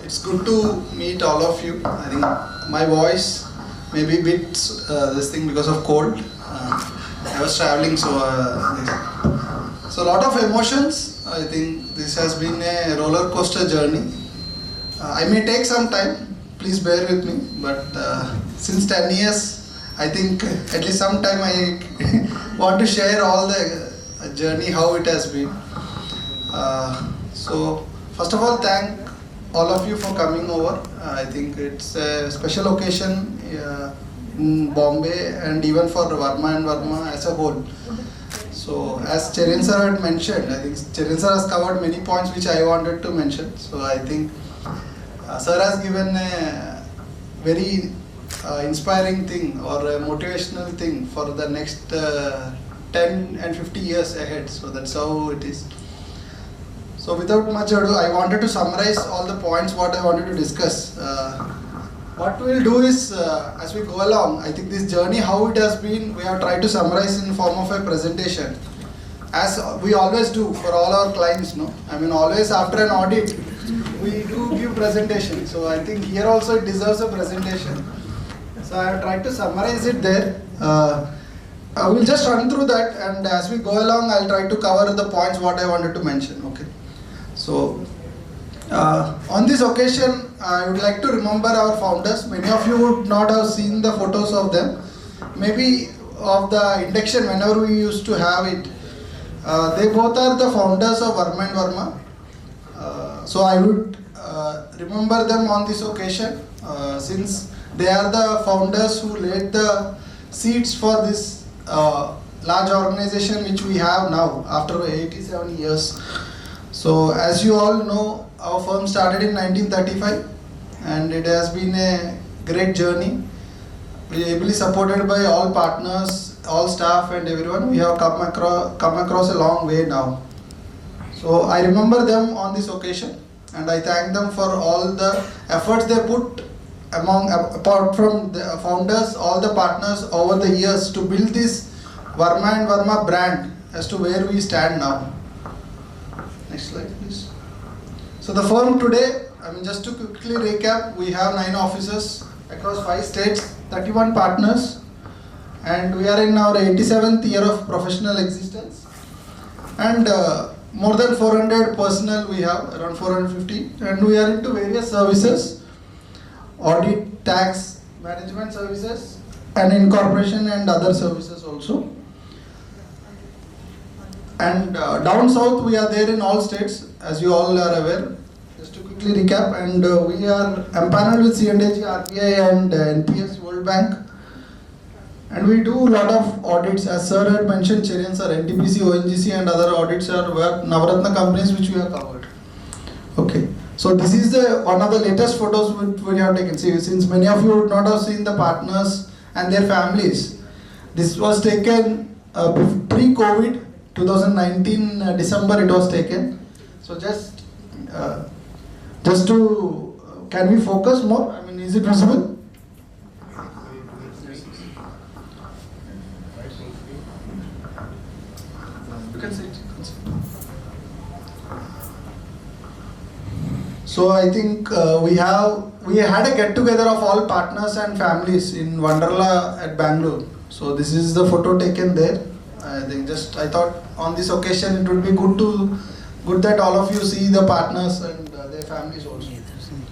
It's good to meet all of you. I think my voice may be bit this thing because of cold. I was traveling, so a lot of emotions. I think this has been a roller coaster journey. I may take some time. Please bear with me. But since 10 years, I think at least some time I want to share all the journey, how it has been. So first of all, thank all of you for coming over. I think it's a special occasion in Bombay and even for Varma and Varma as a whole. So as Cherian sir had mentioned, I think Cherian sir has covered many points which I wanted to mention. So I think sir has given a very inspiring thing or a motivational thing for the next 10 and 50 years ahead. So that's how it is. So without much ado, I wanted to summarize all the points what I wanted to discuss. What we will do is, as we go along, I think this journey, how it has been, we have tried to summarize in form of a presentation. As we always do for all our clients, no? I mean, always after an audit, we do give presentation. So I think here also it deserves a presentation. So I have tried to summarize it there. I will just run through that, and as we go along, I'll try to cover the points what I wanted to mention. Okay. So, on this occasion, I would like to remember our founders. Many of you would not have seen the photos of them. Maybe of the induction, whenever we used to have it. They both are the founders of Varma and Varma. So I would remember them on this occasion, since they are the founders who laid the seeds for this large organization which we have now after 87 years. So as you all know, our firm started in 1935 and it has been a great journey. We are ably supported by all partners, all staff and everyone. We have come across a long way now. So I remember them on this occasion and I thank them for all the efforts they put apart from the founders, all the partners over the years to build this Varma and Varma brand as to where we stand now. Next slide, please. So the firm today, I mean, just to quickly recap, we have 9 offices across 5 states, 31 partners, and we are in our 87th year of professional existence. And more than 400 personnel we have, around 450, and we are into various services, audit, tax, management services, and incorporation and other services also. And down south we are there in all states, as you all are aware. Just to quickly recap, and we are empaneled with C&AG, RBI and NPS, World Bank. And we do a lot of audits, as sir had mentioned, Cherian sir, NTPC, ONGC and other audits are Navaratna companies which we have covered. Okay, so this is one of the latest photos which we have taken. See, since many of you would not have seen the partners and their families, this was taken pre-COVID. 2019 December it was taken. So just to, can we focus more? I mean, is it possible? You can see it. So I think we had a get together of all partners and families in Wonderla at Bangalore. So this is the photo taken there. I think I thought on this occasion it would be good that all of you see the partners and their families also.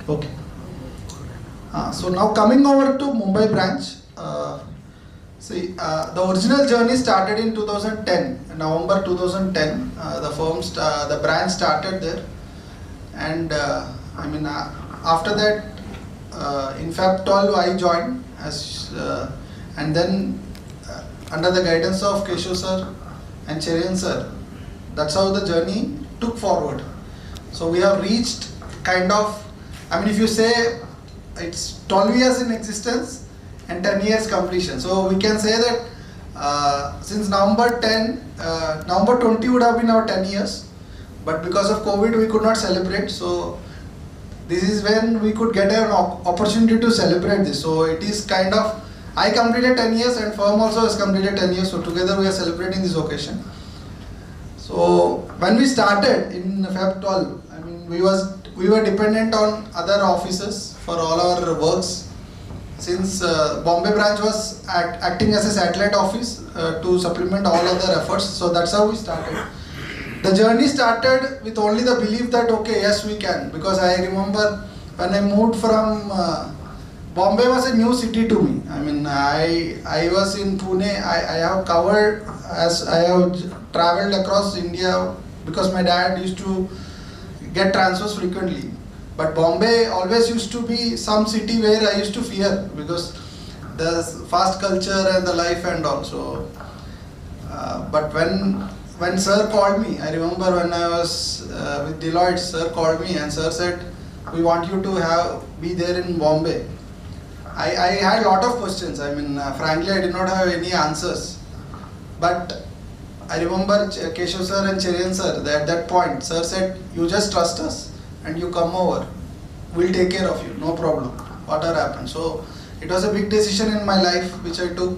Okay. So now coming over to Mumbai branch. See, the original journey started in 2010, November 2010. The branch started there, and I mean after that, in Feb 12 I joined and then. Under the guidance of Keshav sir and Cherian sir, that's how the journey took forward. So we have reached kind of, I mean, if you say it's 12 years in existence and 10 years completion. So we can say that since November 20 would have been our 10 years, but because of COVID we could not celebrate. So this is when we could get an opportunity to celebrate this. So it is kind of, I completed 10 years and firm also has completed 10 years. So together we are celebrating this occasion. So when we started in Feb 12, I mean, we was we were dependent on other offices for all our works. Since Bombay branch was acting as a satellite office to supplement all other efforts, so that's how we started. The journey started with only the belief that okay, yes, we can. Because I remember when I moved from Bombay was a new city to me. I mean, I was in Pune. I have covered, as I have traveled across India because my dad used to get transfers frequently. But Bombay always used to be some city where I used to fear because the fast culture and the life and all. So, but when sir called me, I remember when I was with Deloitte, sir called me and sir said, we want you to be there in Bombay. I had a lot of questions. I mean, frankly, I did not have any answers. But I remember Keshav sir and Cherian sir, at that point, sir said, you just trust us and you come over. We'll take care of you, no problem, whatever happens. So it was a big decision in my life which I took.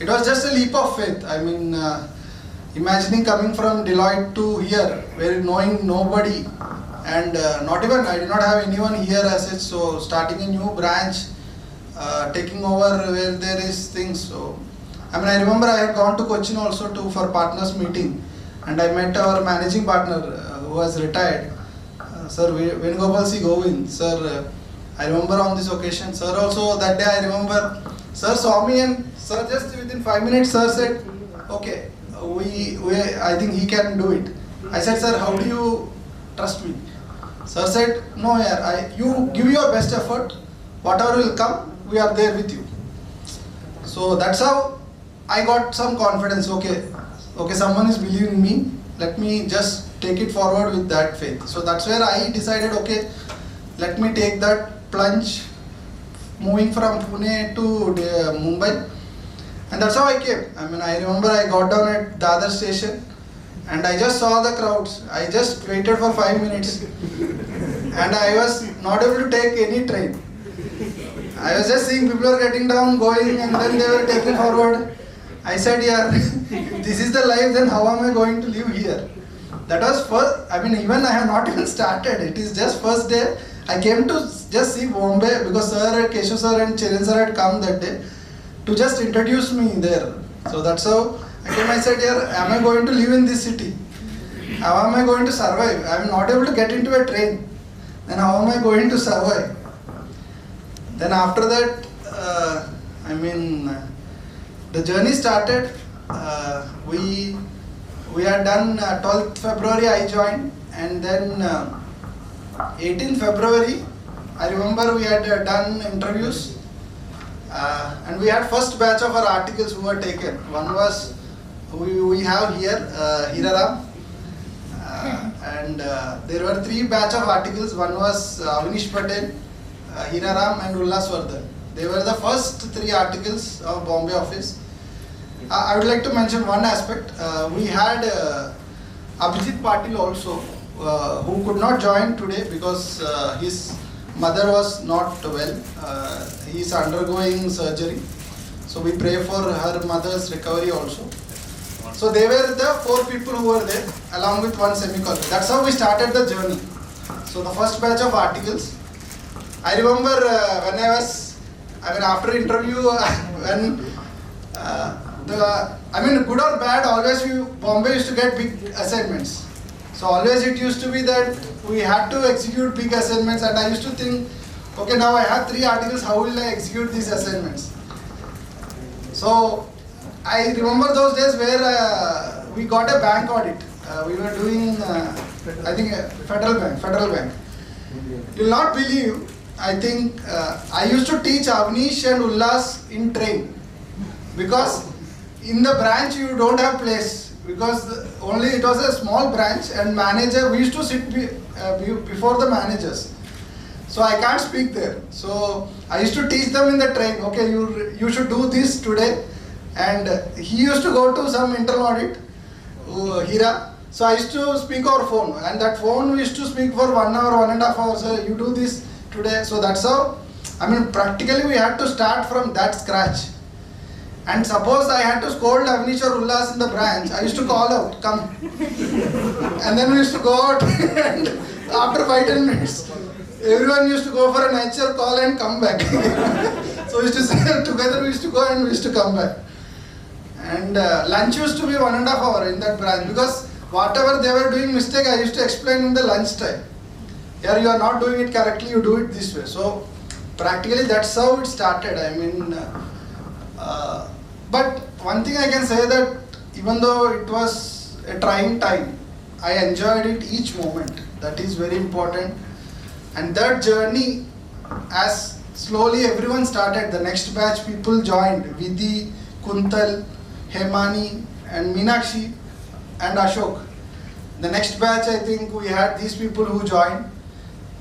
It was just a leap of faith. I mean, imagining coming from Deloitte to here, where knowing nobody and not even, I did not have anyone here as such. So starting a new branch, taking over where there is things. So I mean, I remember I had gone to Cochin also for partners meeting, and I met our managing partner who was retired, Sir Venugopal C. Govind. Sir, I remember on this occasion, sir also that day I remember, sir saw me and sir just within 5 minutes, sir said, okay, I think he can do it. I said, sir, how do you trust me? Sir said, no, yeah, you give your best effort, whatever will come, we are there with you. So that's how I got some confidence. Okay, someone is believing me. Let me just take it forward with that faith. So that's where I decided, okay, let me take that plunge, moving from Pune to Mumbai. And that's how I came. I mean, I remember I got down at Dadar station and I just saw the crowds. I just waited for 5 minutes and I was not able to take any train. I was just seeing people are getting down, going, and then they were taking forward. I said, yeah, if this is the life, then how am I going to live here? That was first, I mean, even I have not even started. It is just first day. I came to just see Bombay because Sir, Keshav sir and Cherian sir had come that day to just introduce me there. So that's how I came. I said, yeah, am I going to live in this city? How am I going to survive? I am not able to get into a train. Then how am I going to survive? Then after that, I mean, the journey started. We had done 12th February I joined, and then 18th February I remember we had done interviews, and we had first batch of our articles who were taken. One was we have here Hiraram, and there were 3 batch of articles. One was Avnish Patel, Hiraram and Ullaswardhan. They were the first 3 articles of Bombay office. I would like to mention one aspect. We had Abhijit Patil also, who could not join today because his mother was not well. He is undergoing surgery. So we pray for her mother's recovery also. So they were the 4 people who were there along with one semicolon. That's how we started the journey. So the first batch of articles. I remember when after interview, when good or bad, always Bombay used to get big assignments. So always it used to be that we had to execute big assignments, and I used to think, okay, now I have 3 articles, how will I execute these assignments? So I remember those days where we got a bank audit. We were doing, I think, Federal Bank. You will not believe, I think I used to teach Avnish and Ullas in train, because in the branch you don't have place, because only it was a small branch, and manager, we used to sit before the managers. So I can't speak there. So I used to teach them in the train, okay, you should do this today. And he used to go to some internal audit, Hira. So I used to speak over phone, and that phone we used to speak for 1 hour, 1.5 hours. So you do this today. So that's how, practically we had to start from that scratch. And suppose I had to scold Avnish or Ullas in the branch, I used to call out, come. And then we used to go out and After 5-10 minutes, everyone used to go for a nature call and come back. So we used to say together, we used to go and we used to come back. And lunch used to be 1.5 hours in that branch, because whatever they were doing mistake, I used to explain in the lunch time. Here you are not doing it correctly, you do it this way. So practically that's how it started. I mean, but one thing I can say that even though it was a trying time, I enjoyed it each moment. That is very important. And that journey, as slowly everyone started, the next batch people joined, Vidhi, Kuntal, Hemani and Meenakshi and Ashok. The next batch, I think we had these people who joined,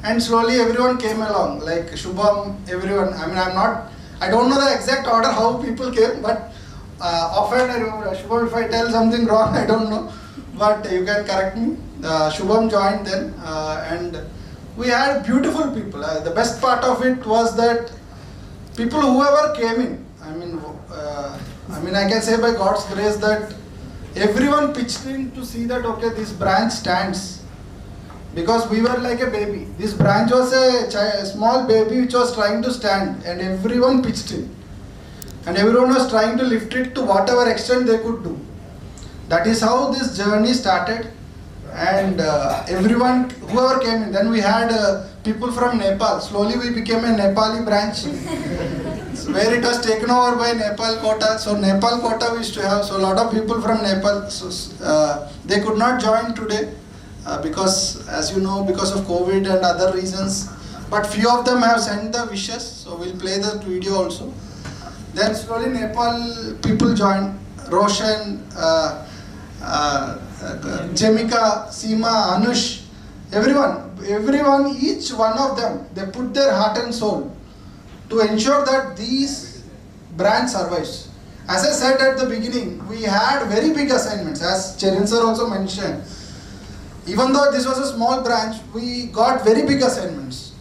and slowly everyone came along, like Shubham, everyone. I mean, I don't know the exact order how people came, but often I remember, Shubham, if I tell something wrong, I don't know, but you can correct me. Shubham joined then, and we had beautiful people. The best part of it was that people, whoever came in, I can say by God's grace that everyone pitched in to see that, okay, this branch stands. Because we were like a baby. This branch was a small baby which was trying to stand, and everyone pitched in. And everyone was trying to lift it to whatever extent they could do. That is how this journey started. And everyone, whoever came in, then we had people from Nepal. Slowly we became a Nepali branch. Where it was taken over by Nepal quota. So Nepal quota we used to have. So a lot of people from Nepal, so, they could not join today because, as you know, because of COVID and other reasons. But few of them have sent the wishes. So we'll play the video also. Then slowly Nepal people joined. Roshan, Jemika, Seema, Anush, everyone, each one of them, they put their heart and soul to ensure that these branch survives. As I said at the beginning, we had very big assignments, as Cherin sir also mentioned. Even though this was a small branch, we got very big assignments.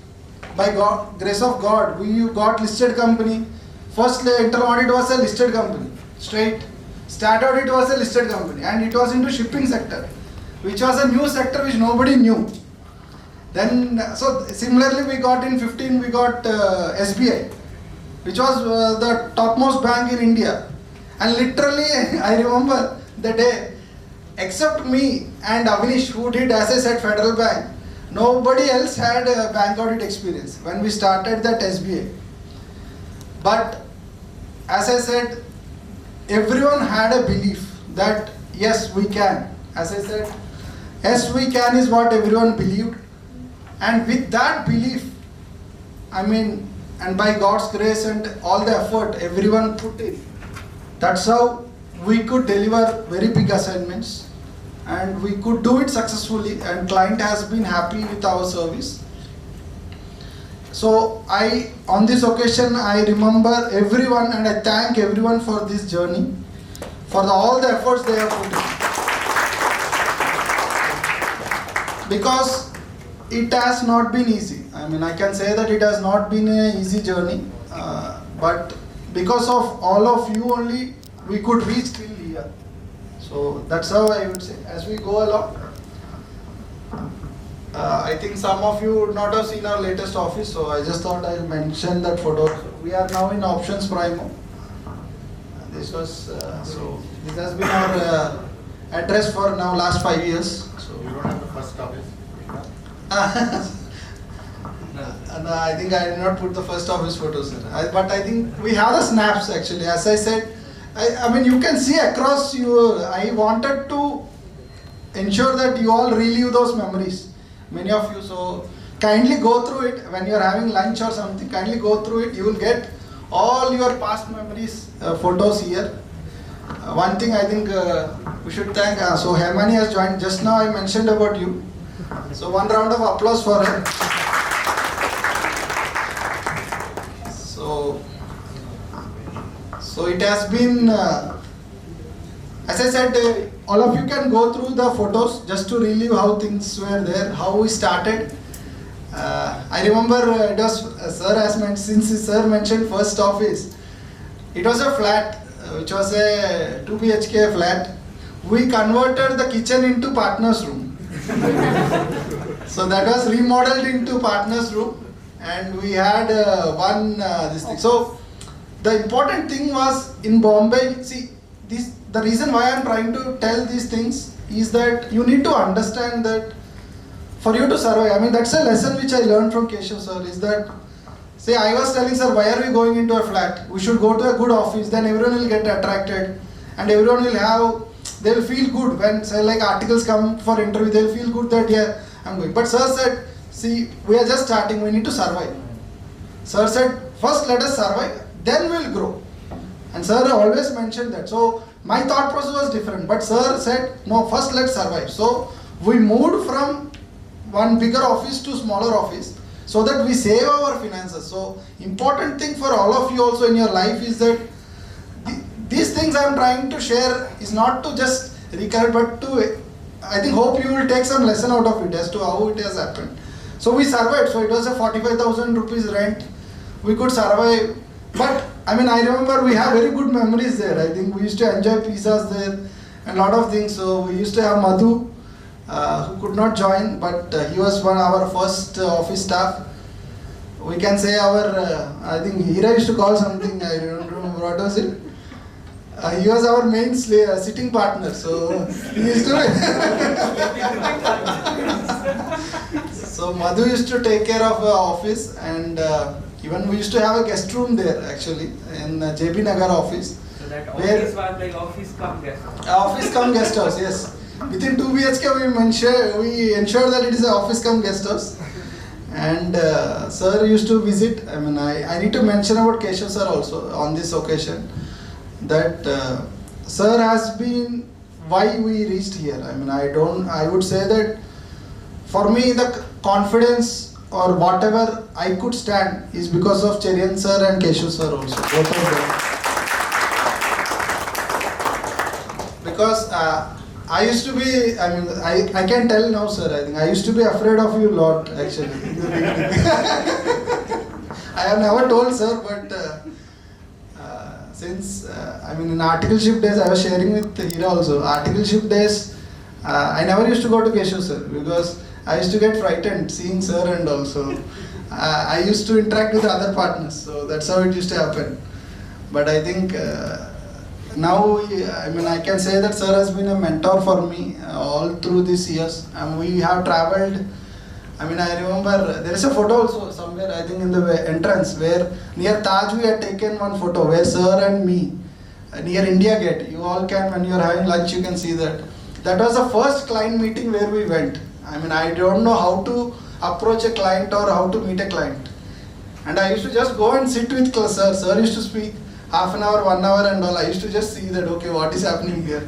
By grace of God, we got listed company. First internal audit was a listed company, straight. Stat audit was a listed company, and it was into shipping sector, which was a new sector which nobody knew. Then, so similarly we got in 15, we got SBI, which was the topmost bank in India. And literally, I remember the day, except me and Avinish, who did, as I said, Federal Bank, nobody else had a bank audit experience when we started that SBI. But as I said, everyone had a belief that yes, we can. As I said, yes, we can is what everyone believed. And with that belief, and by God's grace and all the effort everyone put in, that's how we could deliver very big assignments, and we could do it successfully, and client has been happy with our service. So on this occasion, I remember everyone, and I thank everyone for this journey, for all the efforts they have put in. Because it has not been easy. I can say that it has not been an easy journey, but because of all of you only, we could reach till here. So that's how I would say, as we go along. I think some of you would not have seen our latest office, so I just thought I'll mention that photo. We are now in Options Primo. This was, so this has been our address for now last 5 years. So you don't have the first office? No, I think I did not put the first office photos in. But I think we have the snaps actually. As I said, you can see across you. I wanted to ensure that you all relive those memories. Many of you, so kindly go through it when you are having lunch or something. Kindly go through it. You will get all your past memories, photos here. One thing I think we should thank. So Hemani has joined just now. I mentioned about you. So one round of applause for her. So it has been, as I said, all of you can go through the photos just to relive how things were there, how we started. I remember it was, sir has mentioned, since sir mentioned first office, it was a flat, which was a 2 BHK flat. We converted the kitchen into partner's room. So that was remodeled into partners room, and we had this thing. So the important thing was in Bombay. See, the reason why I'm trying to tell these things is that you need to understand that for you to survive. I mean, that's a lesson which I learned from Keshav sir. Is that, say, I was telling sir, why are we going into a flat? We should go to a good office. Then everyone will get attracted, and everyone will have. They'll feel good when, say, like articles come for interview. They'll feel good that yeah, I'm going. But sir said, see, we are just starting. We need to survive. Sir said, first let us survive, then we'll grow. And sir always mentioned that. So my thought process was different. But sir said, no, first let's survive. So we moved from one bigger office to smaller office so that we save our finances. So important thing for all of you also in your life is that these things I am trying to share is not to just recur, but to, I think, hope you will take some lesson out of it as to how it has happened. So we survived. So it was a 45,000 rupees rent. We could survive. But I mean, I remember we have very good memories there. I think we used to enjoy pizzas there and a lot of things. So we used to have Madhu, who could not join, but he was one of our first office staff. We can say our, I think Hira used to call something, I don't remember what was it. He was our main sitting partner, so he used to. So Madhu used to take care of our office, and even we used to have a guest room there actually in JP Nagar office. So that office was like office cum guest house. Office cum guest house, yes. Within 2 BHK we ensure that it is an office cum guest house. And sir used to visit. I mean, I need to mention about Keshav sir also on this occasion. That sir has been why we reached here. I mean, I would say that for me the confidence or whatever I could stand is because of Cherian sir and Keshav sir also, both of them. Because I used to be, I mean, I can tell now sir, I think I used to be afraid of you a lot actually. I have never told sir, but since, I mean, in articleship days, I was sharing with Hira also, articleship days, I never used to go to Keshav sir because I used to get frightened seeing sir, and also I used to interact with other partners, so that's how it used to happen. But I think now, I mean, I can say that sir has been a mentor for me all through these years, and we have traveled. I mean, I remember there is a photo also somewhere, I think in the entrance, where near Taj we had taken one photo where sir and me, near India Gate. You all can, when you are having lunch, you can see that. That was the first client meeting where we went. I mean, I don't know how to approach a client or how to meet a client. And I used to just go and sit with sir. Sir used to speak half an hour, 1 hour and all. I used to just see that, okay, what is happening here?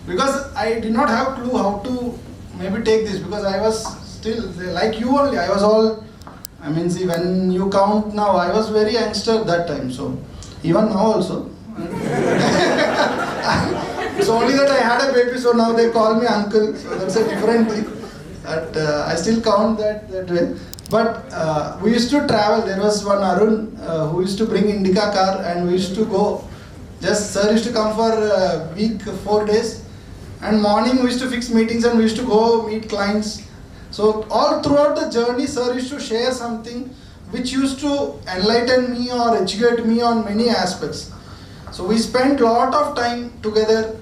Because I did not have clue how to maybe take this, because I was still like you only. I was all, I mean, see, when you count now, I was very youngster that time. So even now also. It's only that I had a baby, so now they call me uncle. So that's a different thing. But I still count that way. But we used to travel. There was one Arun who used to bring Indica car, and we used to go. Just sir used to come for a week, 4 days, and morning we used to fix meetings and we used to go meet clients. So all throughout the journey, sir used to share something which used to enlighten me or educate me on many aspects. So we spent a lot of time together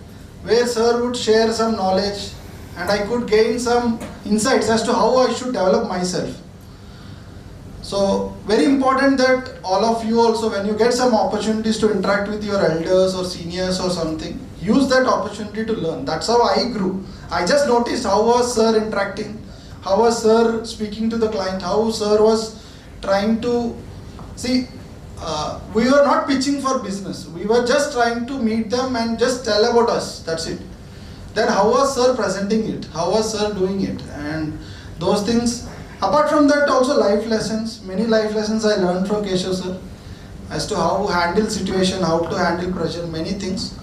where sir would share some knowledge and I could gain some insights as to how I should develop myself. So very important that all of you also, when you get some opportunities to interact with your elders or seniors or something, use that opportunity to learn. That's how I grew. I just noticed how was sir interacting, how was sir speaking to the client, how sir was trying to, see, we were not pitching for business. We were just trying to meet them and just tell about us. That's it. Then how was sir presenting it? How was sir doing it? And those things. Apart from that, also life lessons. Many life lessons I learned from Keshav sir as to how to handle situation, how to handle pressure, many things.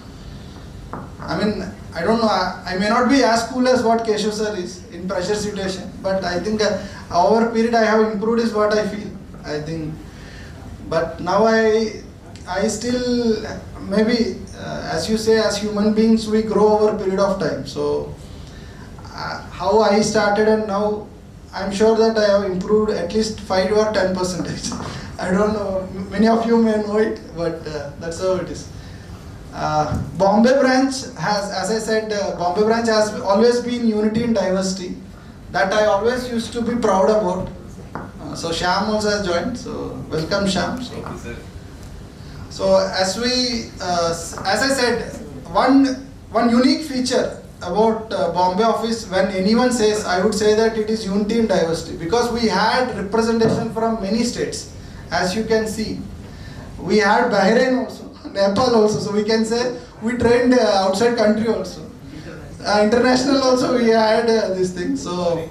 I mean, I don't know, I may not be as cool as what Keshav sir is in pressure situation, but I think over period I have improved is what I feel. I think, but now I still, maybe as you say, as human beings we grow over a period of time. So how I started and now I'm sure that I have improved at least 5 or 10 percentage. I don't know, many of you may know it, but that's how it is. Bombay branch has, as I said, Bombay branch has always been unity in diversity. That I always used to be proud about. So Shyam also has joined. So welcome Shyam. So as I said, one unique feature about Bombay office, when anyone says, I would say that it is unity in diversity, because we had representation from many states. As you can see, we had Bahrain also, Nepal also, so we can say we trained outside country also. International also we had this thing. So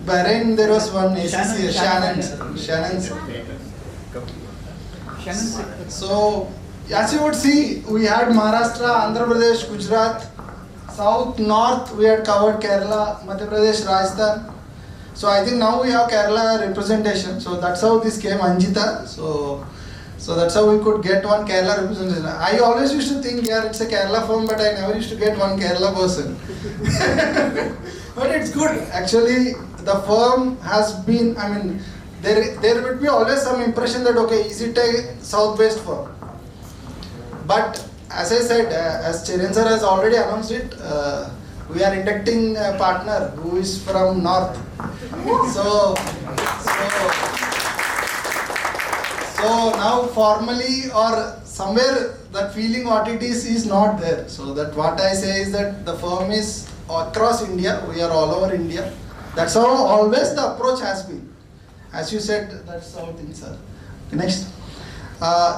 Bahrain, there was one ACC, Shannon. So as you would see, we had Maharashtra, Andhra Pradesh, Gujarat, South, North, we had covered Kerala, Madhya Pradesh, Rajasthan. So I think now we have Kerala representation. So that's how this came, Anjita. So that's how we could get one Kerala representation. I always used to think, yeah, it's a Kerala firm, but I never used to get one Kerala person. But it's good. Actually, the firm has been, I mean, there would be always some impression that, okay, is it a South-based firm? But as I said, as Chiran sir has already announced it, we are inducting a partner who is from North. So now formally or somewhere that feeling what it is not there. So that what I say is that the firm is across India, we are all over India. That's how always the approach has been. As you said, that's how things are. Next.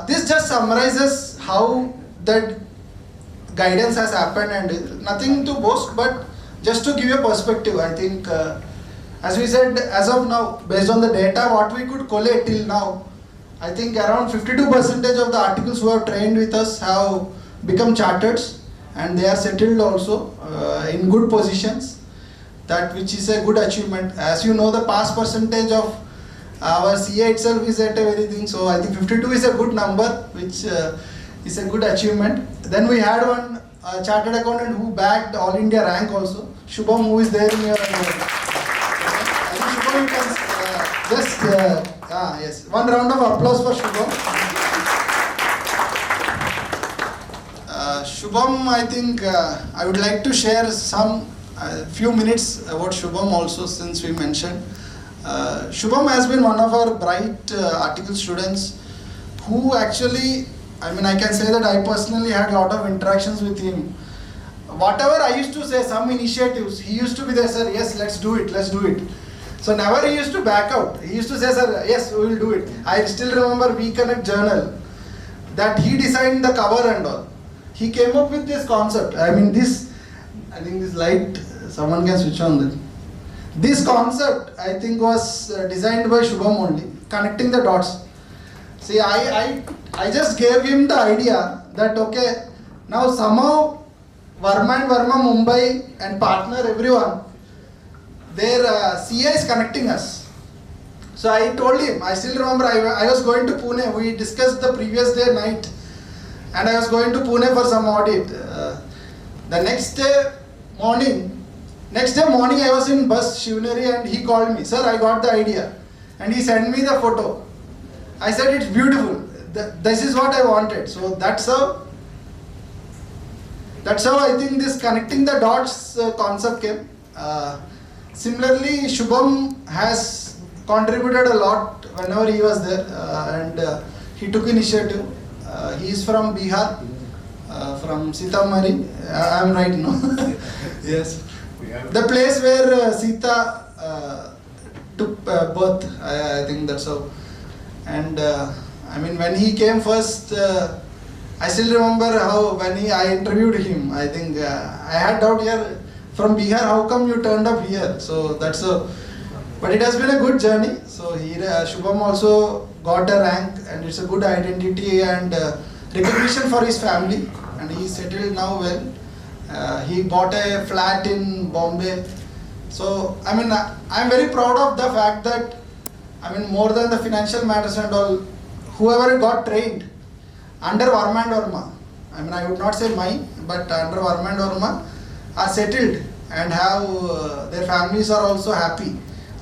This just summarizes how that guidance has happened, and nothing to boast, but just to give you a perspective. I think, as we said, as of now, based on the data what we could collate till now, I think around 52% of the articles who have trained with us have become chartereds, and they are settled also in good positions. That which is a good achievement. As you know, the pass percentage of our CA itself is at a very thing. So I think 52 is a good number, which is a good achievement. Then we had one chartered accountant who bagged All India rank also. Shubham, who is there in your. I think Shubham, you can yes. One round of applause for Shubham. Shubham, I think I would like to share some few minutes about Shubham also, since we mentioned. Shubham has been one of our bright article students who actually, I mean, I can say that I personally had a lot of interactions with him. Whatever I used to say, some initiatives, he used to be there, sir, yes, let's do it. So never he used to back out. He used to say, sir, yes, we will do it. I still remember We Connect journal, that he designed the cover and all. He came up with this concept. I mean, I think this light, someone can switch on that. This concept, I think, was designed by Shubham only, connecting the dots. See, I just gave him the idea that, okay, now somehow Verma and Verma Mumbai and partner, everyone, their CA is connecting us. So I told him, I still remember I was going to Pune, we discussed the previous day night, and I was going to Pune for some audit. The next day morning I was in bus, Shivneri, and he called me, sir, I got the idea. And he sent me the photo. I said, it's beautiful. This is what I wanted. So that's how I think this connecting the dots concept came. Similarly, Shubham has contributed a lot whenever he was there, and he took initiative. He is from Bihar, from Sitamarhi. I am right, no? Yes. The place where Sita took birth, I think that's how. And I mean, when he came first, I still remember how when I interviewed him, I think I had doubt here, from Bihar, how come you turned up here? So that's a, but it has been a good journey. So Shubham also got a rank, and it's a good identity and recognition for his family, and he settled now well. He bought a flat in Bombay. So, I mean, I'm very proud of the fact that, I mean, more than the financial matters and all, whoever got trained under Verma and Verma, I mean, I would not say mine, but under Verma and Verma, are settled and have their families are also happy.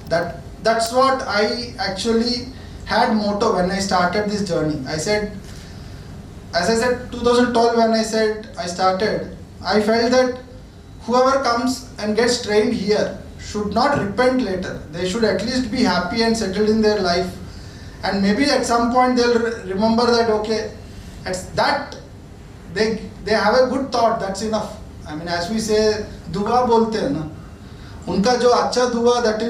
That's what I actually had motto when I started this journey. I said, as I said, 2012 when I said I started, I felt that whoever comes and gets trained here should not repent later. They should at least be happy and settled in their life. And maybe at some point they'll remember that, okay, at that they have a good thought, that's enough. I mean, as we say, dua bolte hain na. Unka jo acha dua, that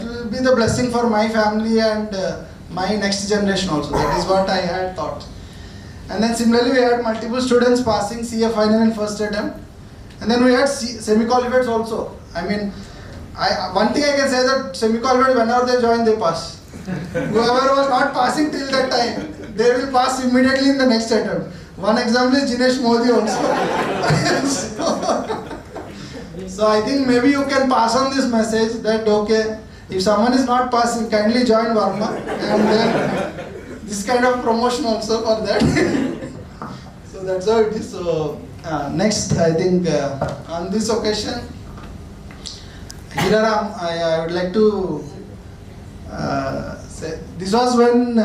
will be the blessing for my family and my next generation also. That is what I had thought. And then similarly, we had multiple students passing CA final in first attempt. And then we had semi-qualifieds also. I mean, one thing I can say that semi-qualified, whenever they join, they pass. Whoever was not passing till that time, they will pass immediately in the next attempt. One example is Jinesh Modi also. So I think maybe you can pass on this message that, okay, if someone is not passing, kindly join Varma, and then this kind of promotion also for that. So that's how it is. So next, I think on this occasion, Hiraram, I would like to say, this was when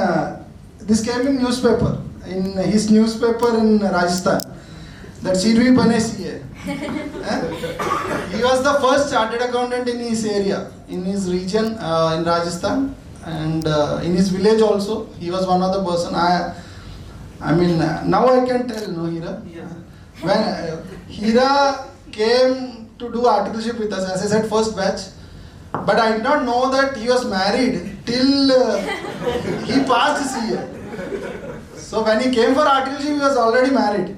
this came in newspaper, in his newspaper in Rajasthan, that Sirvi Bane CA. He was the first chartered accountant in his area, in his region, in Rajasthan, and in his village also. He was one of the person. I mean, now I can tell, no, Hira? Yeah. When Hira came to do articleship with us, as I said, first batch, but I did not know that he was married till he passed CA. So when he came for articleship, he was already married.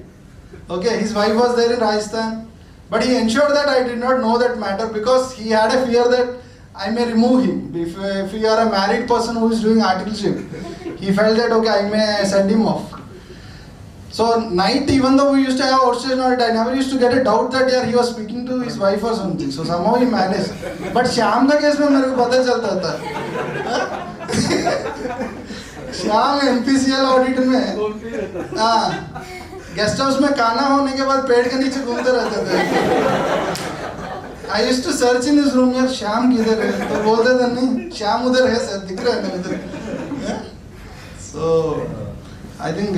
Okay, his wife was there in Rajasthan, but he ensured that I did not know that matter because he had a fear that I may remove him. If you are a married person who is doing articleship, he felt that, okay, I may send him off. So night, even though we used to have outstation audit, I never used to get a doubt that he was speaking to his wife or something. So somehow he managed. But Shyam ka case mein mere ko pata chalta tha. Shyam MPCL audit में guest house में खाना होने के बाद पेड़ के नीचे घूमते रहते थे. I used to search in his room, यार श्याम किधर है? तो बोलते थे नहीं, श्याम उधर है सर, दिख रहा है ना उधर. So I think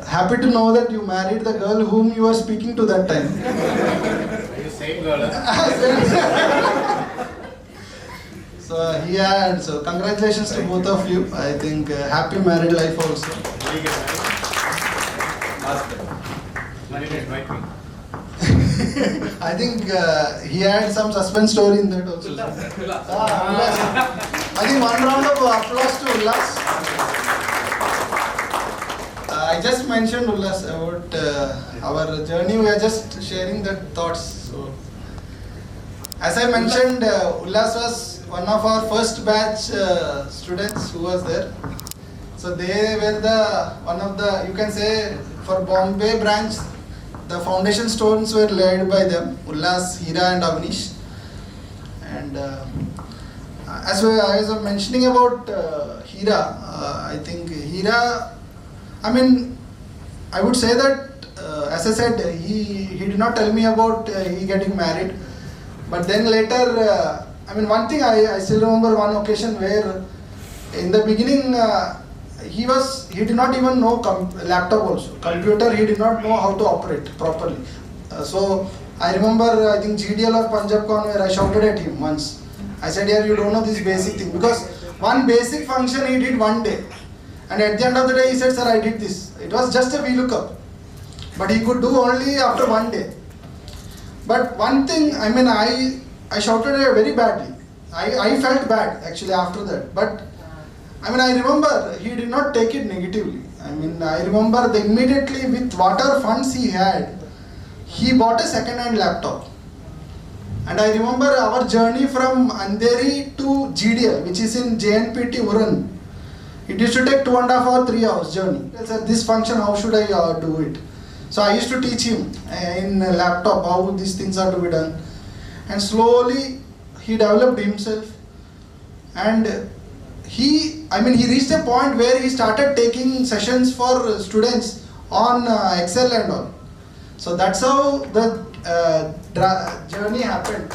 happy to know that you married the girl whom you were speaking to that time. Are you same girl? So he had, so congratulations to both of you. I think happy married life also. Very good, right? I think he had some suspense story in that also. Ullas. Ullas. I think one round of applause to Ullas. I just mentioned Ullas about our journey. We are just sharing the thoughts. So, as I mentioned, Ullas was one of our first batch students who was there. So they were one of the, you can say, for Bombay branch, the foundation stones were laid by them, Ullas, Hira and Avnish. And as I was mentioning about Hira, I think Hira, I mean, I would say that, as I said, he did not tell me about he getting married. But then later, I mean, one thing I still remember one occasion where in the beginning, he did not even know laptop also. Computer, he did not know how to operate properly. So I remember, I think GDL or Punjab Con where I shouted at him once. I said, yeah, you don't know this basic thing. Because one basic function he did one day. And at the end of the day, he said, sir, I did this. It was just a VLOOKUP. But he could do only after one day. But one thing, I mean, I shouted at very badly. I felt bad actually after that. But I mean, I remember he did not take it negatively. I mean, I remember that immediately with whatever funds he had, he bought a second-hand laptop. And I remember our journey from Andheri to GDL, which is in JNPT Uran. It used to take 2.5 or 3 hours journey. I said, this function, how should I do it? So I used to teach him in laptop how these things are to be done. And slowly he developed himself. And he reached a point where he started taking sessions for students on Excel and all. So that's how the journey happened.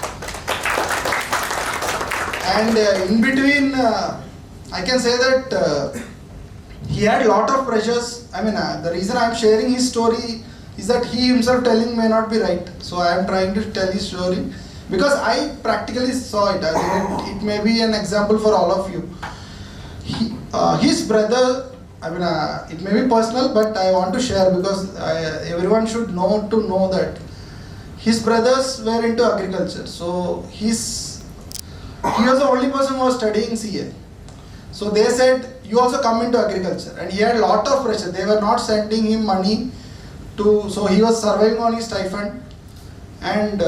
And in between, I can say that he had lot of pressures. I mean, the reason I am sharing his story is that he himself telling may not be right. So I am trying to tell his story because I practically saw it. I think it may be an example for all of you. His brother, I mean, it may be personal, but I want to share because everyone should know that his brothers were into agriculture. So he was the only person who was studying CA. So they said, you also come into agriculture. And he had a lot of pressure. They were not sending him money so he was surviving on his stipend. And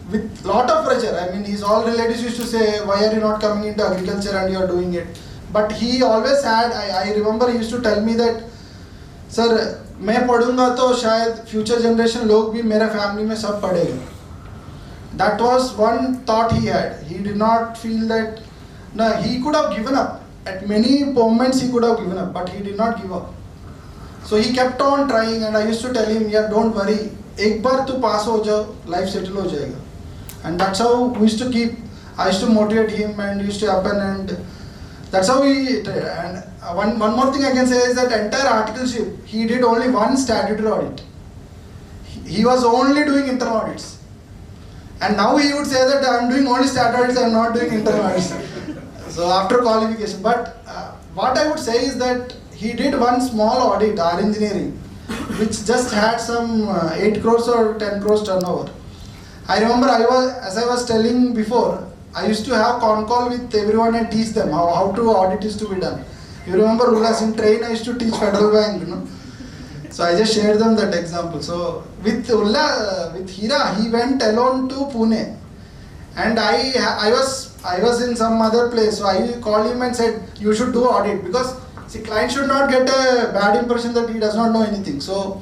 with lot of pressure, I mean, his all relatives used to say, why are you not coming into agriculture and you are doing it? But he always had, I remember he used to tell me that, sir, मैं पढ़ूंगा तो शायद future generation लोग भी मेरे family में सब पढ़ेगा. That was one thought he had. He did not feel that, no, he could have given up. At many moments he could have given up, but he did not give up. So he kept on trying and I used to tell him, yeah, don't worry. एक बार तू pass हो जाओ, life settle हो जाएगा. And that's how we used to keep, I used to motivate him and used to happen and that's how and one more thing I can say is that entire articleship, he did only one statutory audit. He was only doing internal audits. And now he would say that I am doing only statutory audits, I am not doing internal audits. So after qualification, but what I would say is that he did one small audit, R engineering, which just had some 8 crores or 10 crores turnover. I remember as I was telling before, I used to have con call with everyone and teach them how to audit is to be done. You remember Ullas in train I used to teach Federal Bank, you know. So I just shared them that example. So with Hira, he went alone to Pune. And I was in some other place, so I called him and said, you should do audit because see, client should not get a bad impression that he does not know anything. So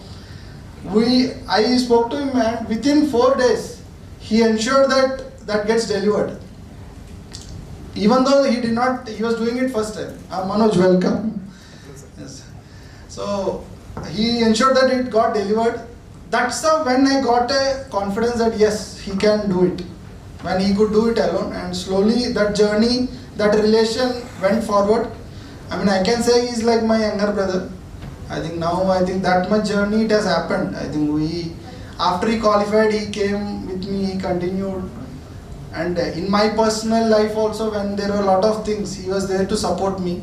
I spoke to him and within 4 days, he ensured that gets delivered. Even though he was doing it first time. Manoj, welcome. Yes. So he ensured that it got delivered. That's when I got a confidence that yes, he can do it. When he could do it alone and slowly that journey, that relation went forward. I mean, I can say he's like my younger brother. I think that much journey it has happened. I think after he qualified, he came with me, he continued. And in my personal life also, when there were a lot of things, he was there to support me.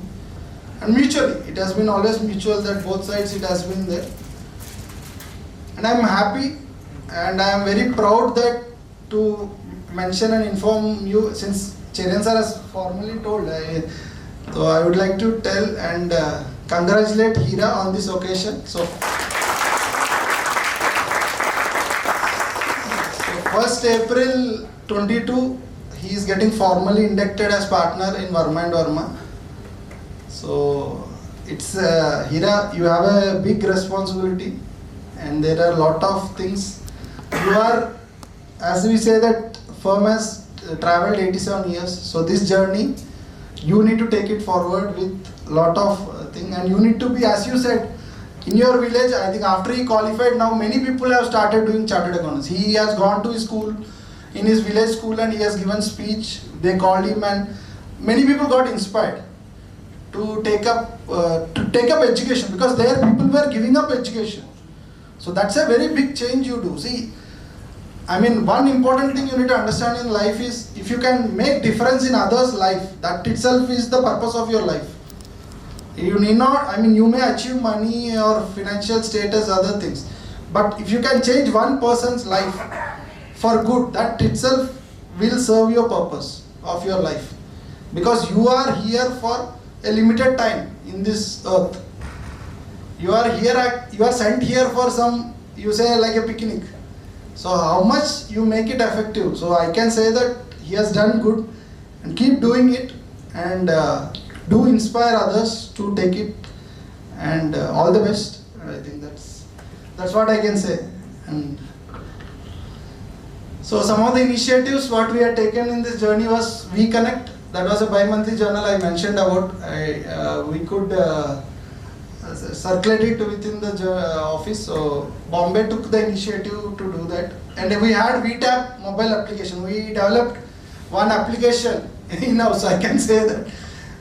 And mutually, it has been always mutual that both sides it has been there. And I am happy and I am very proud that to mention and inform you, since Cherian sir has formally told, so I would like to tell and congratulate Hira on this occasion. So 1st April 22, he is getting formally inducted as partner in Varma and Varma. So it's Hira, you have a big responsibility and there are a lot of things. You are, as we say that firm has traveled 87 years. So this journey, you need to take it forward with a lot of things and you need to be, as you said, in your village, I think after he qualified, now many people have started doing chartered accountants. He has gone to his school, in his village school, and he has given speech. They called him and many people got inspired to take up education because there people were giving up education. So that's a very big change you do. See, I mean, one important thing you need to understand in life is if you can make difference in others' life, that itself is the purpose of your life. You need not, I mean, you may achieve money or financial status, other things. But if you can change one person's life for good, that itself will serve your purpose of your life. Because you are here for a limited time in this earth. You are sent here for some, you say like a picnic. So how much you make it effective. So I can say that he has done good and keep doing it and do inspire others to take it and all the best. I think that's what I can say. And so some of the initiatives what we had taken in this journey was We Connect. That was a bi-monthly journal I mentioned about. We could circulated within the office. So Bombay took the initiative to do that, and we had VTAP mobile application. We developed one application in-house, I can say that.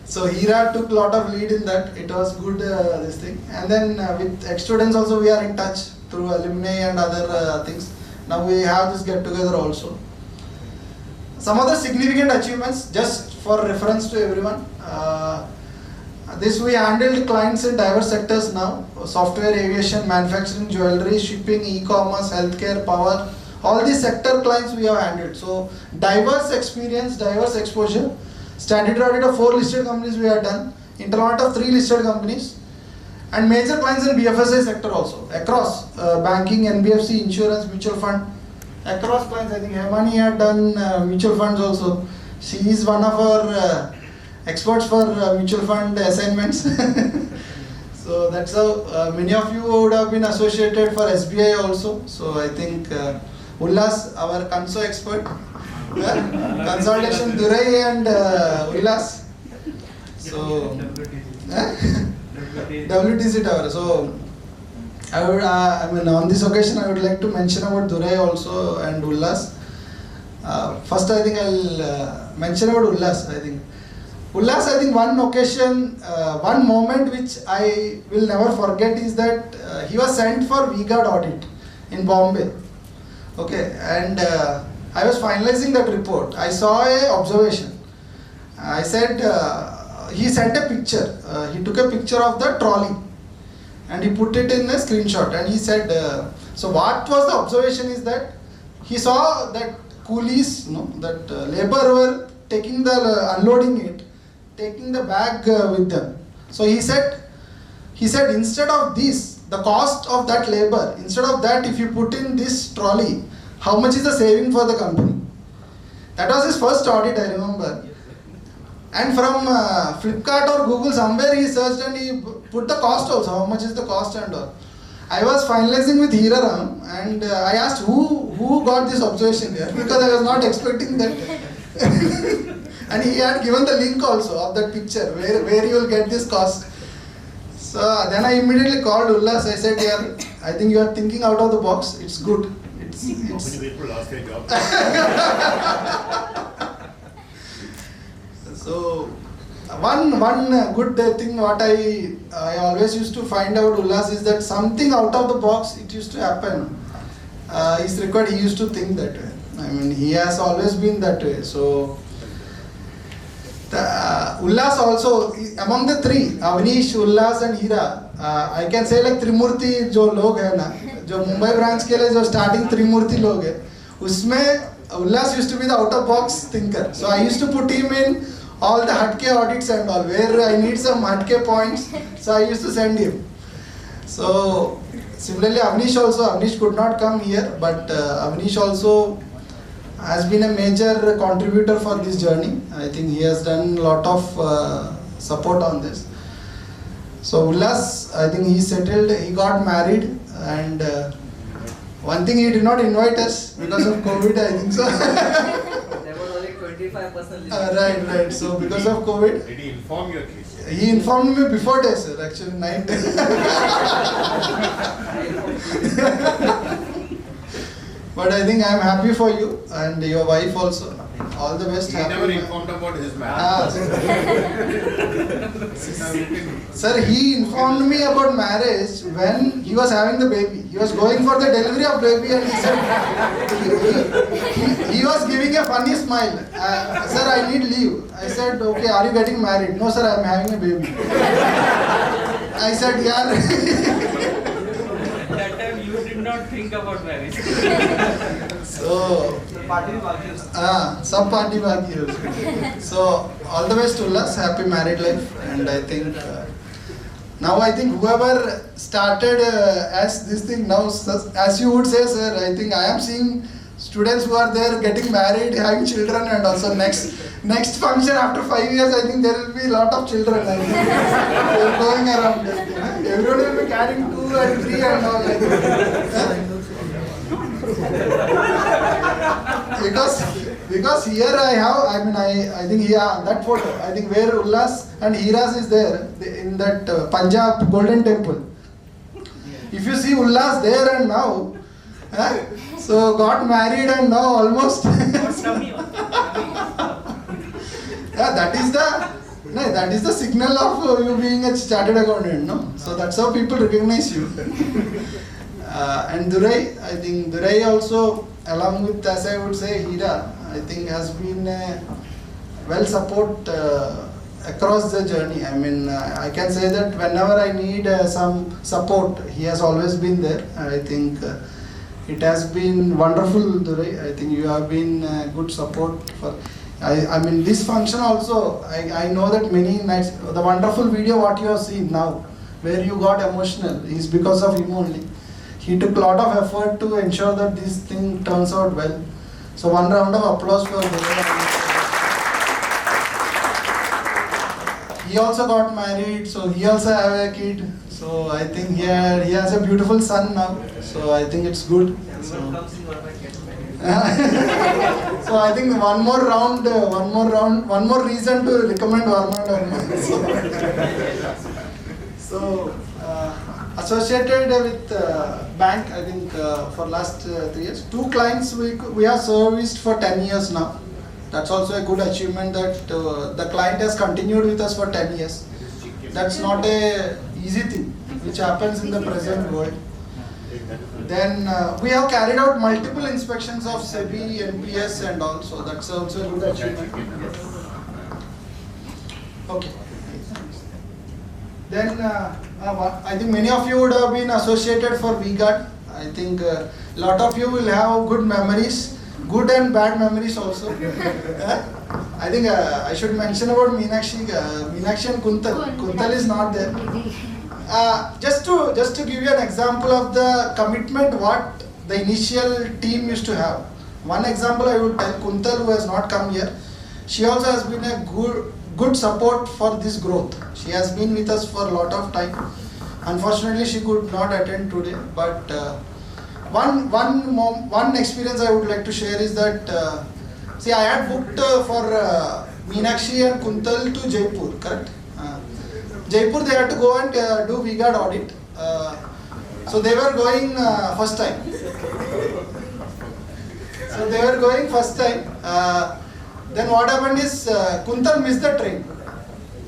So Hira took a lot of lead in that. It was good, this thing. And then with ex-students also we are in touch through alumni and other things. Now we have this get together also. Some other significant achievements, just for reference to everyone. This we handled clients in diverse sectors now: software, aviation, manufacturing, jewelry, shipping, e-commerce, healthcare, power. All these sector clients we have handled. So diverse experience, diverse exposure. Statutory audit of 4 listed companies we have done. Internal audit of 3 listed companies. And major clients in BFSI sector also. Across banking, NBFC, insurance, mutual fund. Across clients, I think Hemani had done mutual funds also. She is one of our experts for mutual fund assignments. So that's how many of you would have been associated for SBI also. So I think Ullas, our Conso expert, consolidation Durai and Ullas. So WTC Tower. So I would, I mean, on this occasion, I would like to mention about Durai also and Ullas. First, I think I'll mention about Ullas. I think one occasion, one moment which I will never forget is that he was sent for V-Guard audit in Bombay. Okay, and I was finalizing that report. I saw a observation. I said, he sent a picture. He took a picture of the trolley and he put it in a screenshot, and he said, so what was the observation is that he saw that coolies, that labor were taking the, unloading it, taking the bag with them. So he said instead of this, the cost of that labor, instead of that, if you put in this trolley, how much is the saving for the company? That was his first audit, I remember. And from Flipkart or Google, somewhere he searched and he put the cost also, how much is the cost and all. I was finalizing with Hiraram and I asked who got this observation here, because I was not expecting that. And he had given the link also of that picture where you will get this cost. So then I immediately called Ullas. I said, yeah, I think you are thinking out of the box. It's good. How many people lost their job? So one good thing what I always used to find out Ullas is that something out of the box it used to happen. He's required. He used to think that way. I mean, he has always been that way. So Ullas also, among the 3, Avnish, Ullas and Hira, I can say like Trimurti जो लोग हैं ना, जो Mumbai branch के लिए जो starting Trimurti लोग हैं, उसमें Ullas used to be the out of box thinker. So I used to put him in all the Hatke audits and all, where I need some Hatke points, so I used to send him. So similarly Avnish could not come here, but Avnish also has been a major contributor for this journey. I think he has done a lot of support on this. So Ullas, I think he settled, he got married, and one thing he did not invite us because of COVID, I think so. There was only 25% Right. So because of COVID. Did he inform you at least? He informed me before day, sir, actually, night. But I think I am happy for you and your wife also. All the best. He never informed about his marriage. Sir, he informed me about marriage when he was having the baby. He was going for the delivery of baby and he said, he was giving a funny smile. Sir, I need leave. I said, okay, are you getting married? No, sir, I am having a baby. I said, yeah. That time you did not think about marriage. So, some party baki. So, all the best to Ullas. Happy married life. And I think now whoever started as this thing now, as you would say, sir, I think I am seeing students who are there getting married, having children, and also next function after 5 years, I think there will be a lot of children. I think they are going around. Everyone will be carrying 2 and 3 and all. I think. Because here I think that photo, I think where Ullas and Hiras is there, in that Punjab Golden Temple. If you see Ullas there and now, so got married and now almost. Yeah, that is the signal of you being a chartered accountant, no? So that's how people recognize you. And Durai, I think Durai also, along with, as I would say, Hira, I think has been well support across the journey. I mean, I can say that whenever I need some support, he has always been there. I think it has been wonderful, Durai. I think you have been good support for. I mean, this function also, I know that many nights, the wonderful video what you have seen now, where you got emotional, is because of him only. He took a lot of effort to ensure that this thing turns out well. So one round of applause for him. He also got married, so he also have a kid. So I think he has a beautiful son now. So I think it's good. So I think one more reason to recommend Varma. So associated with bank, I think for last 3 years. 2 clients we have serviced for 10 years now. That's also a good achievement that the client has continued with us for 10 years. That's not a easy thing which happens in the present world. Then we have carried out multiple inspections of SEBI, NPS and all, so that's also a good achievement. Okay. Then I think many of you would have been associated for VGuard. I think a lot of you will have good memories, good and bad memories also. I think I should mention about Meenakshi and Kuntal. Kuntal is not there. Just to give you an example of the commitment what the initial team used to have. One example I would tell, Kuntal, who has not come here, she also has been a good support for this growth. She has been with us for a lot of time. Unfortunately, she could not attend today. But one experience I would like to share is that see, I had booked for Meenakshi and Kuntal to Jaipur, correct? Jaipur, they had to go and do VGuard audit. So they were going first time. Then what happened is Kuntal missed the train.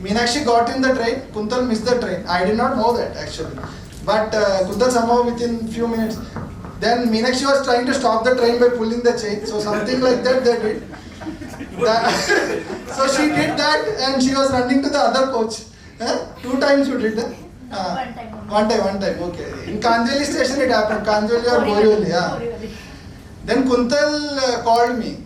Meenakshi got in the train, Kuntal missed the train. I did not know that actually. But Kuntal somehow within few minutes. Then Meenakshi was trying to stop the train by pulling the chain. So something like that they did. So she did that and she was running to the other coach. 2 times you did that? One time, okay. In Kanjeli station it happened, Kanjeli or Borivali, yeah. Then Kuntal called me.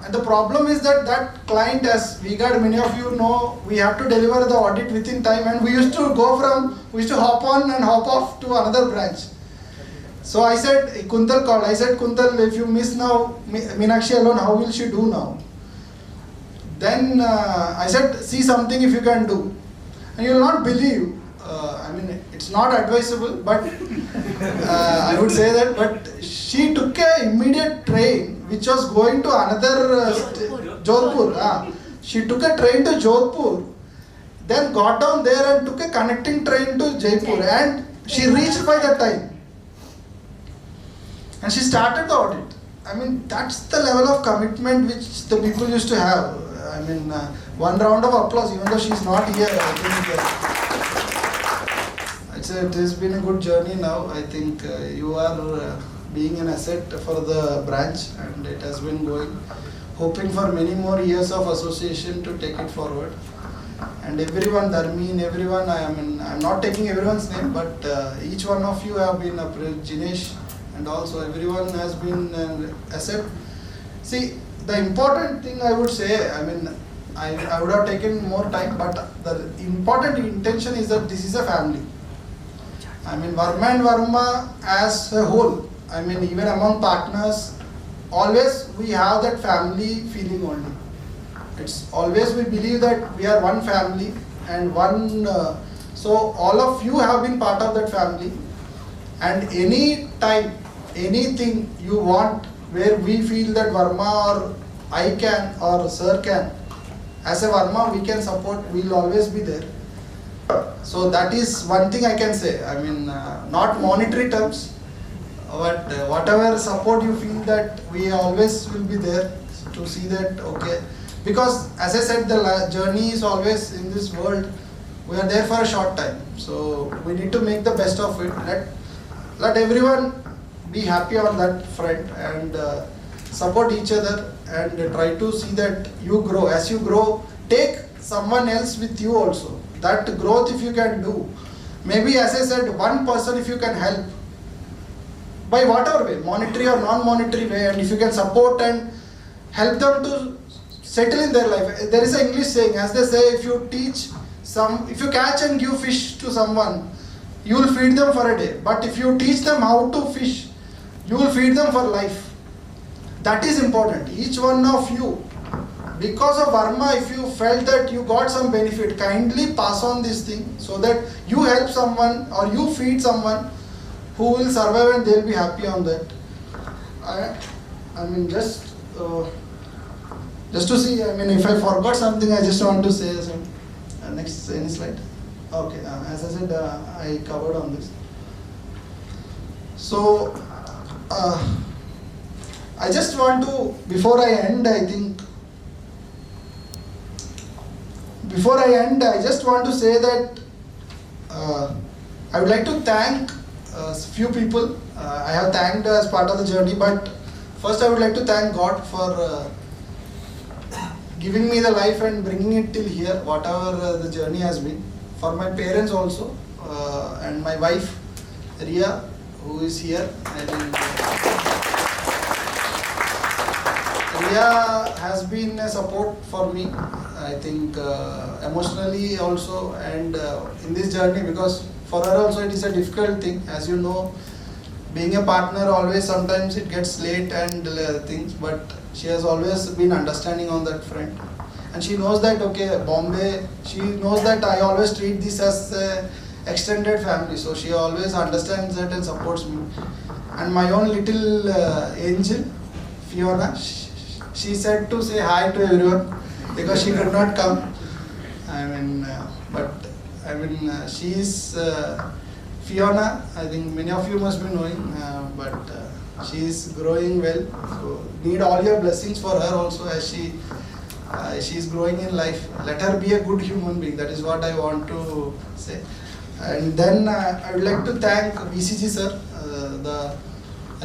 And the problem is that client, as VGuard, many of you know, we have to deliver the audit within time, and we used to hop on and hop off to another branch. So I said, Kuntal called, I said, Kuntal, if you miss now, Meenakshi alone, how will she do now? Then I said, see something if you can do. And you will not believe, I mean, it's not advisable, but I would say that, but she took an immediate train which was going to another Jodhpur. She took a train to Jodhpur, then got down there and took a connecting train to Jaipur, and she reached by that time. And she started the audit. I mean, that's the level of commitment which the people used to have. I mean, one round of applause, even though she's not here. I think it has been a good journey now. I think you are being an asset for the branch, and it has been going. Hoping for many more years of association to take it forward. And everyone, Dharmeen, everyone, I'm not taking everyone's name, but each one of you have been appraised, Jinesh, and also everyone has been an asset. See, the important thing I would say, I mean, I would have taken more time, but the important intention is that this is a family. I mean, Varma and Varma as a whole, I mean, even among partners, always we have that family feeling only. It's always we believe that we are one family and one, so all of you have been part of that family, and any time, anything you want where we feel that Varma or I can or sir can, as a Varma we can support, we will always be there. So that is one thing I can say. I mean, not monetary terms, but whatever support you feel, that we always will be there to see that, okay. Because as I said, the journey is always in this world, we are there for a short time. So we need to make the best of it. Let everyone be happy on that front and support each other and try to see that you grow. As you grow, take someone else with you also. That growth if you can do. Maybe as I said, one person if you can help, by whatever way, monetary or non-monetary way, and if you can support and help them to settle in their life. There is an English saying, as they say, if you catch and give fish to someone, you will feed them for a day. But if you teach them how to fish, you will feed them for life. That is important. Each one of you, because of Varma, if you felt that you got some benefit, kindly pass on this thing so that you help someone or you feed someone who will survive and they will be happy on that. I mean, just to see, I mean, if I forgot something, I just want to say something. Next, any slide? Okay, as I said, I covered on this. So, I just want to, before I end, I just want to say that I would like to thank a few people. I have thanked as part of the journey, but first I would like to thank God for giving me the life and bringing it till here, whatever the journey has been. For my parents also, and my wife, Ria, who is here. And Ria has been a support for me, I think, emotionally also, and in this journey, because for her also it is a difficult thing. As you know, being a partner, always sometimes it gets late and things, but she has always been understanding on that front. And she knows that, okay, Bombay, she knows that I always treat this as a extended family. So she always understands that and supports me. And my own little angel, Fiona, she said to say hi to everyone because she could not come. I mean, she is Fiona. I think many of you must be knowing, but she is growing well. So need all your blessings for her also, as she is growing in life. Let her be a good human being. That is what I want to say. And then I would like to thank VCG sir, the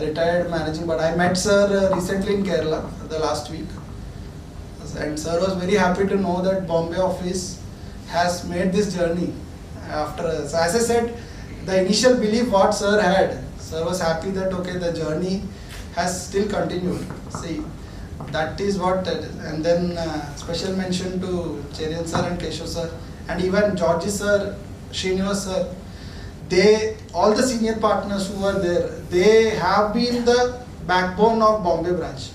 retired managing. But I met sir recently in Kerala the last week, and sir was very happy to know that Bombay office has made this journey. After, so as I said, the initial belief what sir had, sir was happy that okay, the journey has still continued. See, that is what. And then special mention to Cherian sir and Keshav sir, and even Georgie sir, Srinivas sir. They, all the senior partners who were there, they have been the backbone of Bombay branch.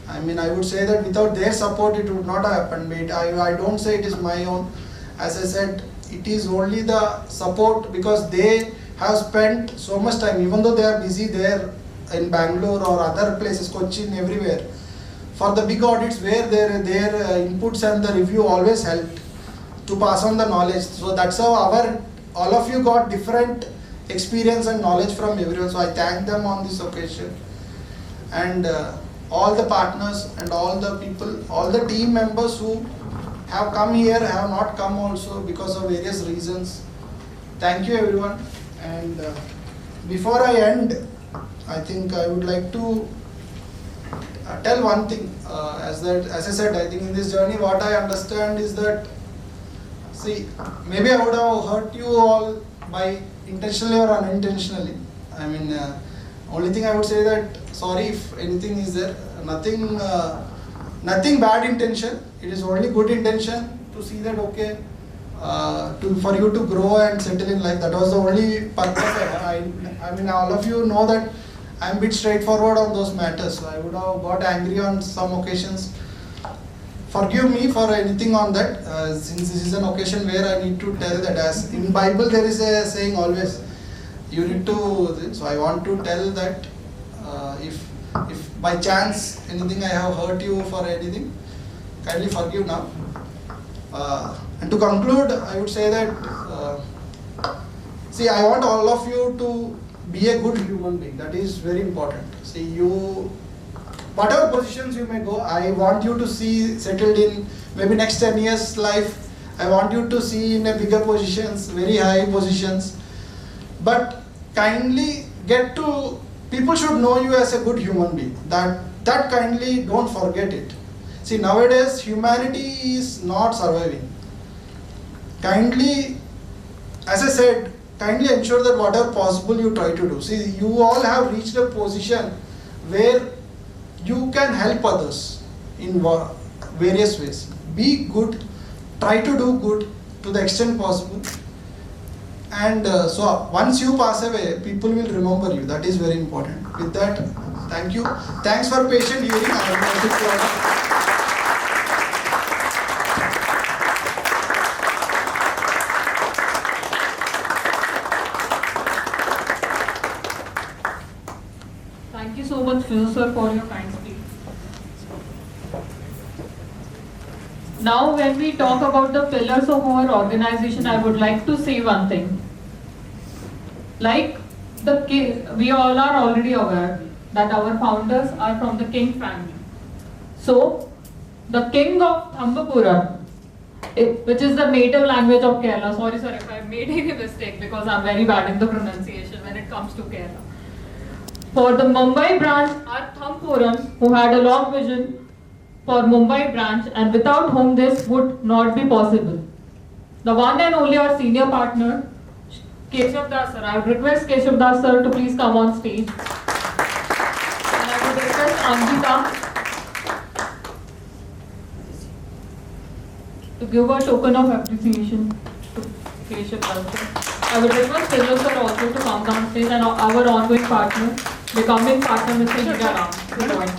I mean, I would say that without their support, it would not have happened. I don't say it is my own. As I said, it is only the support, because they have spent so much time, even though they are busy there in Bangalore or other places, Cochin, everywhere. For the big audits where their inputs and the review always helped to pass on the knowledge. So that's how all of you got different experience and knowledge from everyone. So I thank them on this occasion. And all the partners and all the people, all the team members who have come here, have not come also because of various reasons. Thank you everyone. And before I end, I think I would like to tell one thing. As I said, I think in this journey what I understand is that, see, maybe I would have hurt you all by intentionally or unintentionally. I mean, only thing I would say that sorry if anything is there. Nothing bad intention. It is only good intention to see that okay, for you to grow and settle in life. That was the only purpose. I mean, all of you know that I am a bit straightforward on those matters. So I would have got angry on some occasions. Forgive me for anything on that, since this is an occasion where I need to tell that. As in Bible there is a saying always, you need to. So I want to tell that if If by chance anything I have hurt you for anything, kindly forgive now. And to conclude, I would say that, see, I want all of you to be a good human being. That is very important. See, you, whatever positions you may go, I want you to see settled in maybe next 10 years life. I want you to see in a bigger positions, very high positions. But kindly get to, people should know you as a good human being. That kindly don't forget it. See, nowadays humanity is not surviving. Kindly, as I said, kindly ensure that whatever possible you try to do. See, you all have reached a position where you can help others in various ways. Be good, try to do good to the extent possible. And so once you pass away, people will remember you. That is very important. With that, thank you. Thanks for patient hearing. Thank you so much, Fizo sir, for your kind speech. Now, when we talk about the pillars of our organization, I would like to say one thing. Like the king, we all are already aware that our founders are from the king family. So, the king of Thambapura, which is the native language of Kerala. Sorry, sir, if I made any mistake because I'm very bad in the pronunciation when it comes to Kerala. For the Mumbai branch are Thampurans, who had a long vision for Mumbai branch, and without whom this would not be possible. The one and only our senior partner, Keshav Das sir. I would request Keshav Das sir to please come on stage. And I would request Ankita to give a token of appreciation to Keshav Das sir. I would request Fizo sir also to come down stage, and our ongoing partner, becoming partner, Mr. Hira Ram, to join.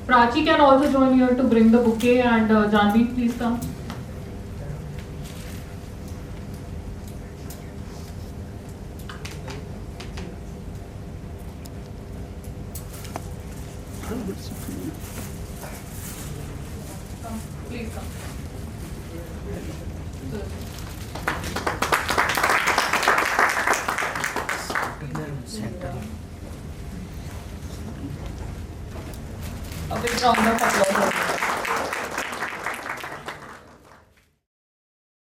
Prachi can also join here to bring the bouquet, and Janvi, please come. Come, please come. A big round of applause.